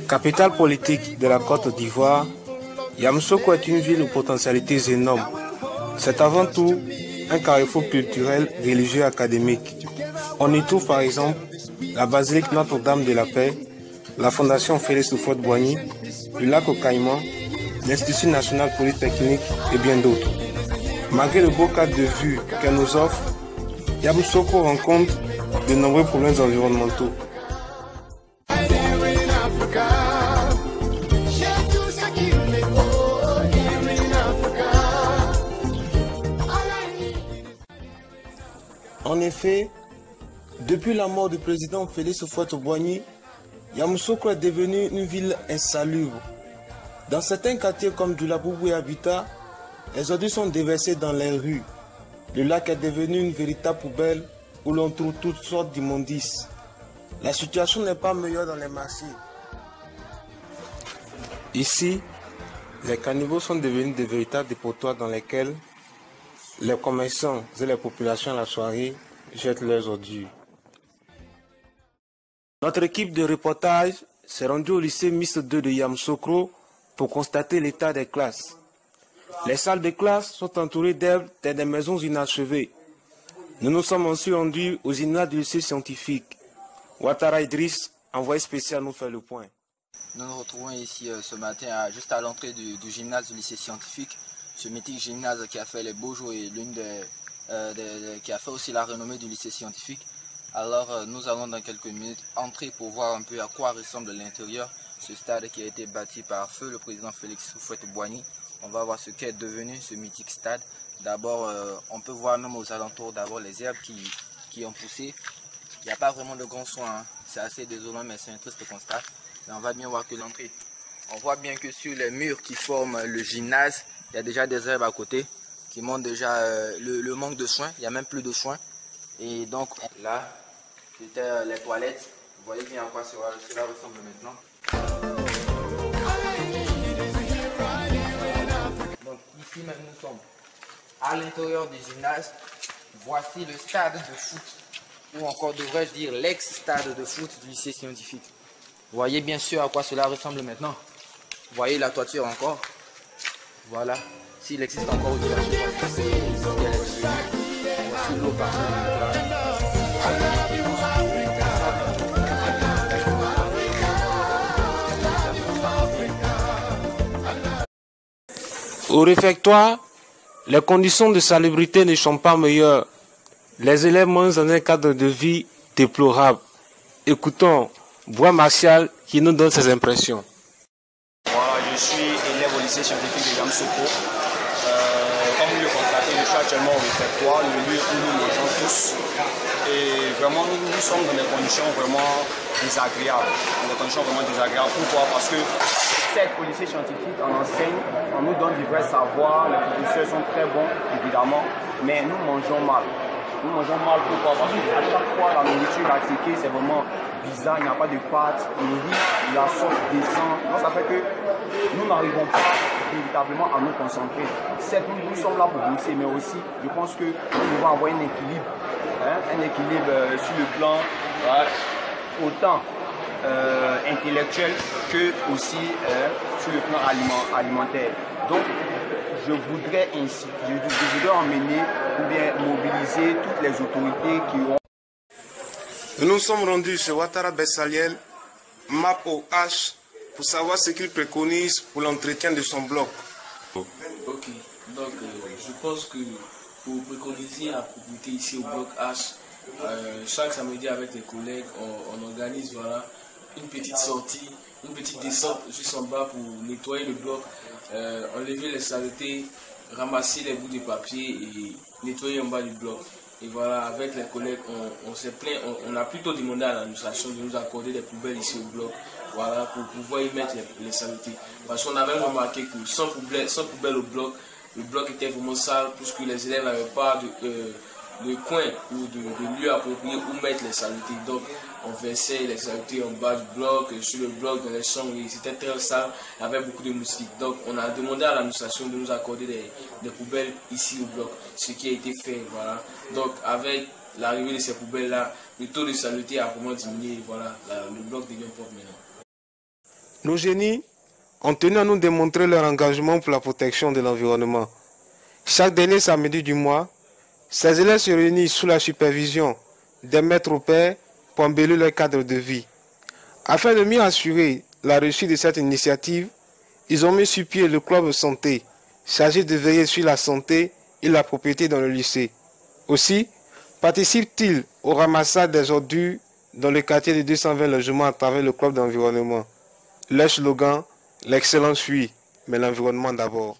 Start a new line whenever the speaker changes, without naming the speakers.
Capitale politique de la Côte d'Ivoire, Yamoussoukro est une ville aux potentialités énormes. C'est avant tout un carrefour culturel, religieux et académique. On y trouve par exemple la basilique Notre-Dame de la Paix, la fondation Félix Houphouët-Boigny, le lac aux Caïmans, l'Institut national polytechnique et bien d'autres. Malgré le beau cadre de vue qu'elle nous offre, Yamoussoukro rencontre de nombreux problèmes environnementaux. En effet, depuis la mort du président Félix Houphouët-Boigny, Yamoussoukro est devenue une ville insalubre. Dans certains quartiers comme Djoulaboubou et Habitat, les ordures sont déversées dans les rues. Le lac est devenu une véritable poubelle où l'on trouve toutes sortes d'immondices. La situation n'est pas meilleure dans les marchés. Ici, les caniveaux sont devenus de véritables dépotoirs dans lesquels les commerçants et les populations à la soirée jettent leurs ordures. Notre équipe de reportage s'est rendue au lycée mixte 2 de Yamoussoukro pour constater l'état des classes. Les salles de classe sont entourées d'herbes et des maisons inachevées. Nous nous sommes ensuite rendus aux gymnases du lycée scientifique. Ouattara Idriss, envoyé spécial, nous fait le point.
Nous nous retrouvons ici ce matin juste à l'entrée du gymnase du lycée scientifique. Ce mythique gymnase qui a fait les beaux jours et qui a fait aussi la renommée du lycée scientifique. Alors nous allons dans quelques minutes entrer pour voir un peu à quoi ressemble l'intérieur. Ce stade qui a été bâti par feu le président Félix Houphouët-Boigny. On va voir ce qu'est devenu ce mythique stade. D'abord, on peut voir même aux alentours d'abord les herbes qui ont poussé. Il n'y a pas vraiment de grands soins, hein. C'est assez désolant, mais c'est un triste constat. Mais on va bien voir que l'entrée. On voit bien que sur les murs qui forment le gymnase, il y a déjà des herbes à côté qui montrent déjà le manque de soins. Il n'y a même plus de soins. Et donc là, c'était les toilettes. Vous voyez bien à quoi cela ressemble maintenant. Donc ici même nous sommes à l'intérieur du gymnase. Voici le stade de foot, ou encore devrais-je dire l'ex-stade de foot du lycée scientifique. Vous voyez bien sûr à quoi cela ressemble maintenant. Vous voyez la toiture encore. Voilà, s'il existe encore au-dessus de la surface. Voici l'eau partout.
Au réfectoire, les conditions de salubrité ne sont pas meilleures. Les élèves mangent dans un cadre de vie déplorable. Écoutons Bois Martial qui nous donne ses impressions.
Voilà, je suis élève au lycée scientifique de Yamoussoukro. Comme vous le constatez, je suis actuellement au réfectoire, le lieu où nous mangeons tous. Et vraiment, nous sommes dans des conditions vraiment désagréables. Pourquoi? Parce que certes, au lycée scientifique, on enseigne, on nous donne du vrai savoir, les professeurs sont très bons, évidemment, mais nous mangeons mal. Nous mangeons mal, pourquoi? Parce qu'à chaque fois, la nourriture attaquée, c'est vraiment bizarre, il n'y a pas de pâtes, le riz, la sauce descend. Donc ça fait que nous n'arrivons pas véritablement à nous concentrer. Certes, nous sommes là pour bosser, mais aussi, je pense que nous devons avoir un équilibre. Un équilibre sur le plan autant intellectuel que aussi sur le plan alimentaire. Donc, je voudrais emmener ou bien mobiliser toutes les autorités qui ont...
Nous nous sommes rendus chez Ouattara Bessaliel, MAP-OH, pour savoir ce qu'il préconise pour l'entretien de son bloc.
Ok, donc je pense que pour préconiser la propriété ici au bloc H, chaque samedi avec les collègues, on organise une petite sortie, une petite descente juste en bas pour nettoyer le bloc, enlever les saletés, ramasser les bouts de papier et nettoyer en bas du bloc. Et voilà, avec les collègues, on s'est plaint, on a plutôt demandé à l'administration de nous accorder des poubelles ici au bloc, voilà, pour pouvoir y mettre les saletés. Parce qu'on a même remarqué que sans poubelle au bloc, le bloc était vraiment sale, puisque les élèves n'avaient pas de coin ou de lieu approprié où mettre les saletés. Donc, on versait les saletés en bas du bloc, sur le bloc, dans les chambres, et c'était très sale, il y avait beaucoup de moustiques. Donc, on a demandé à l'administration de nous accorder des poubelles ici au bloc, ce qui a été fait, voilà. Donc, avec l'arrivée de ces poubelles-là, le taux de saleté a vraiment diminué, voilà, le bloc devient propre maintenant.
Nos génies ont tenu à nous démontrer leur engagement pour la protection de l'environnement. Chaque dernier samedi du mois, ces élèves se réunissent sous la supervision des maîtres au père pour embellir leur cadre de vie. Afin de mieux assurer la réussite de cette initiative, ils ont mis sur pied le club de santé, chargé de veiller sur la santé et la propriété dans le lycée. Aussi, participent-ils au ramassage des ordures dans le quartier de 220 logements à travers le club d'environnement. Leur slogan, l'excellence suit, mais l'environnement d'abord.